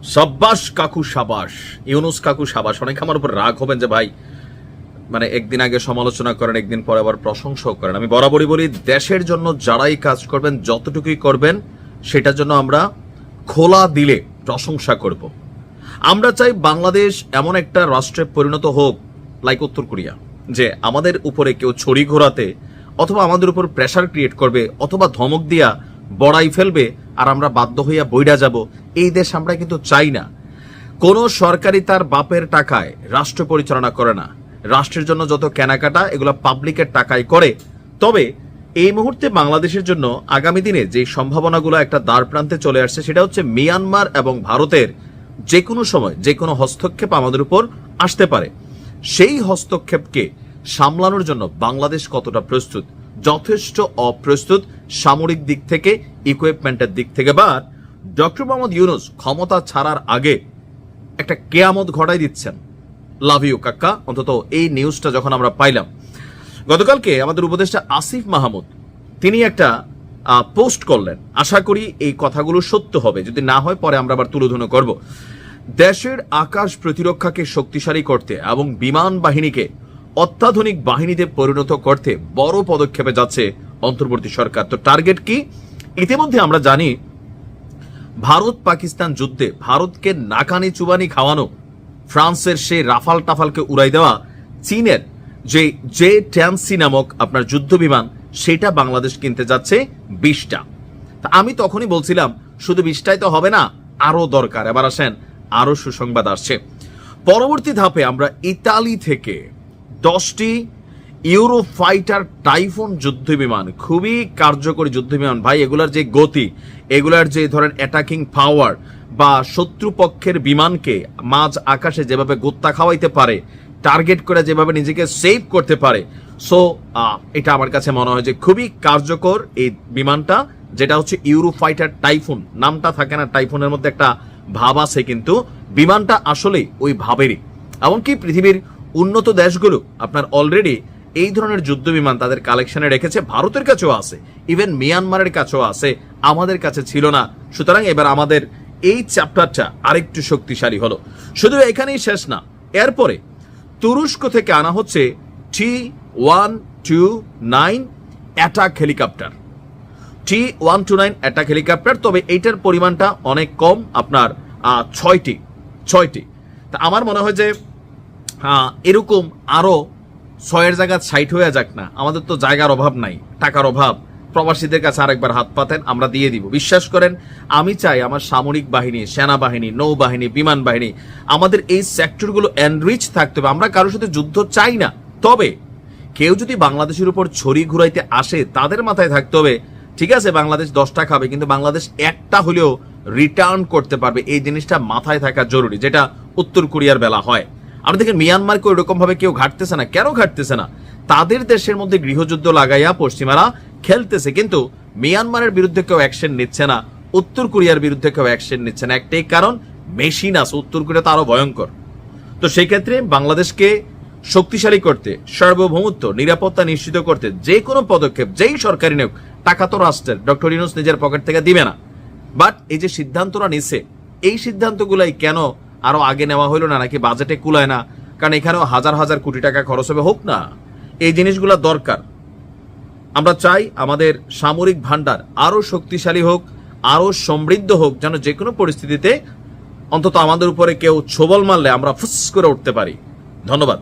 সাব্বাস কাকু সাবাস, ইউনুস কাকু সাবাস। অনেক আমার উপর রাগ হবেন যে ভাই মানে একদিন আগে সমালোচনা করেন, একদিন পরে আবার প্রশংসাও করেন। আমি বরাবরই বলি, দেশের জন্য যারাই কাজ করবেন, যতটুকুই করবেন, সেটার জন্য আমরা খোলা দিলে প্রশংসা করব। আমরা চাই বাংলাদেশ এমন একটা রাষ্ট্রে পরিণত হোক লাইক উত্তর কোরিয়া, যে আমাদের উপরে কেউ ছড়ি ঘোরাতে অথবা আমাদের উপর প্রেসার ক্রিয়েট করবে অথবা ধমক দিয়া বড়াই ফেলবে আর আমরা বাধ্য হইয়া বইরা যাব। এই দেশ আমরা কিন্তু চাই না। কোন সরকারি তার বাপের টাকায় রাষ্ট্র পরিচালনা করে না। রাষ্ট্রের জন্য যত কেনাকাটা এগুলো পাবলিকের টাকায় করে। তবে এই মুহূর্তে বাংলাদেশের জন্য আগামী দিনে যে সম্ভাবনাগুলো একটা দ্বার প্রান্তে চলে আসছে, সেটা হচ্ছে মিয়ানমার এবং ভারতের যে কোনো সময় যে কোনো হস্তক্ষেপ আমাদের উপর আসতে পারে। সেই হস্তক্ষেপকে সামলানোর জন্য বাংলাদেশ কতটা প্রস্তুত? যথেষ্ট অপ্রস্তুত সামরিক দিক থেকে, ইকুইপমেন্টের দিক থেকে। বা ডক্টর মোহাম্মদ ইউনুস ক্ষমতা ছাড়ার আগে একটা কেয়ামত ঘটাই দিচ্ছেন। লাভ ইউ কাকা। অন্তত এই নিউজটা যখন আমরা পাইলাম গতকালকে, আমাদের উপদেষ্টা আসিফ মাহমুদ তিনি একটা পোস্ট করলেন। আশা করি এই কথাগুলো সত্য হবে, যদি না হয় পরে আমরা আবার তুলোধুনো করব। দেশের আকাশ প্রতিরক্ষাকে শক্তিশালী করতে এবং বিমান বাহিনীকে অত্যাধুনিক বাহিনীতে পরিণত করতে বড় পদক্ষেপে যাচ্ছে অন্তর্বর্তী সরকার। তো টার্গেট কি? ইতিমধ্যে আমরা জানি ভারত পাকিস্তান যুদ্ধে ভারতকে নাকানি চুবানি খাওয়ানো, ফ্রান্সের সেই রাফাল টাফালকে উড়াই দেওয়া, চীনের যে জে-10C নামক আপনার যুদ্ধ বিমান, সেটা বাংলাদেশ কিনতে যাচ্ছে 20টা। তা আমি তখনই বলছিলাম শুধু 20টাই তো হবে না, আরো দরকার। এবার আসেন, আরো সুসংবাদ আসছে। পরবর্তী ধাপে আমরা ইতালি থেকে 10টি ইউরোফাইটার টাইফুন যুদ্ধ বিমান, খুবই কার্যকরী যুদ্ধ বিমান ভাই। এগুলার যে গতি, এগুলার যে ধরেন অ্যাটাকিং পাওয়ার, বা শত্রুপক্ষের বিমানকে মাঝ আকাশে যেভাবে গোত্তা খাওয়াইতে পারে, টার্গেট করে যেভাবে নিজেকে সেভ করতে পারে, সো এটা আমার কাছে মনে হয় যে খুবই কার্যকর এই বিমানটা, যেটা হচ্ছে ইউরোফাইটার টাইফুন। নামটা থাকে না, টাইফুনের মধ্যে একটা ভাব আছে, কিন্তু বিমানটা আসলে ওই ভাবেরই। এমনকি পৃথিবীর উন্নত দেশগুলো আপনার অলরেডি এই ধরনের যুদ্ধ বিমান তাদের কালেকশনে রেখেছে। ভারতের কাছেও আছে, ইভেন মিয়ানমারের কাছেও আছে, আমাদের কাছে ছিল না। সুতরাং এবার আমাদের এই চ্যাপ্টারটা আরেকটু শক্তিশালী হলো। শুধু এখানেই শেষ না, এরপরে তুরস্ক থেকে আনা হচ্ছে T-129 attack helicopter. T-129 attack helicopter, তবে এইটার পরিমাণটা অনেক কম, আপনার 6টি। তা আমার মনে হয় যে এরকম আরো 6-এর জায়গা 60 হয়ে যাক না। আমাদের তো জায়গার অভাব নাই, টাকার অভাব। প্রবাসীদের কাছে আরেকবার হাত পাতেন, আমরা দিয়ে দিব। বিশ্বাস করেন, আমি চাই আমার সামরিক বাহিনী, সেনাবাহিনী, নৌবাহিনী, বিমান বাহিনী, আমাদের এই সেক্টরগুলো এনরিচ থাকতে হবে। আমরা কারোর সাথে যুদ্ধ চাই না, তবে কেউ যদি বাংলাদেশের উপর ছড়ি ঘুরাইতে আসে, তাদের মাথায় থাকতে হবে ঠিক আছে বাংলাদেশ 10টা খাবে, কিন্তু বাংলাদেশ একটা হলেও রিটার্ন করতে পারবে। এই জিনিসটা মাথায় থাকা জরুরি, যেটা উত্তর কোরিয়ার বেলা হয়। আপনি দেখেন মিয়ানমারকে ওইরকম ভাবে কেউ ঘাটতেছে না। কেন ঘাটতেছে না? তাদের দেশের মধ্যে গৃহযুদ্ধ লাগাইয়া পশ্চিমারা খেলতেছে, কিন্তু মিয়ানমারের বিরুদ্ধে কেউ অ্যাকশন নিচ্ছে না, উত্তর কোরিয়ার বিরুদ্ধে কেউ অ্যাকশন নিচ্ছে না। একটাই কারণ, মেশিন আছে। উত্তর কোরিয়া তো আরো ভয়ঙ্কর। তো সেই ক্ষেত্রে বাংলাদেশকে শক্তিশালী করতে, সার্বভৌমত্ব, নিরাপত্তা নিশ্চিত করতে যে কোনো পদক্ষেপ যেই সরকারি নেক, টাকা তো রাষ্ট্রের, ডক্টর ইউনূস নিজের পকেট থেকে দিবে না। বাট এই যে সিদ্ধান্তরা নিছে, এই সিদ্ধান্তগুলাই কেন আরো আগে নেওয়া হইলো না? নাকি বাজেটে কুলায় না? কারণ এখানেও হাজার হাজার কোটি টাকা খরচ হবে। হোক না, এই জিনিসগুলো দরকার। আমরা চাই আমাদের সামরিক ভান্ডার আরো শক্তিশালী হোক, আরো সমৃদ্ধ হোক, যেন যে কোনো পরিস্থিতিতে অন্তত আমাদের উপরে কেউ ছোবল মারলে আমরা ফুস করে উঠতে পারি। ধন্যবাদ।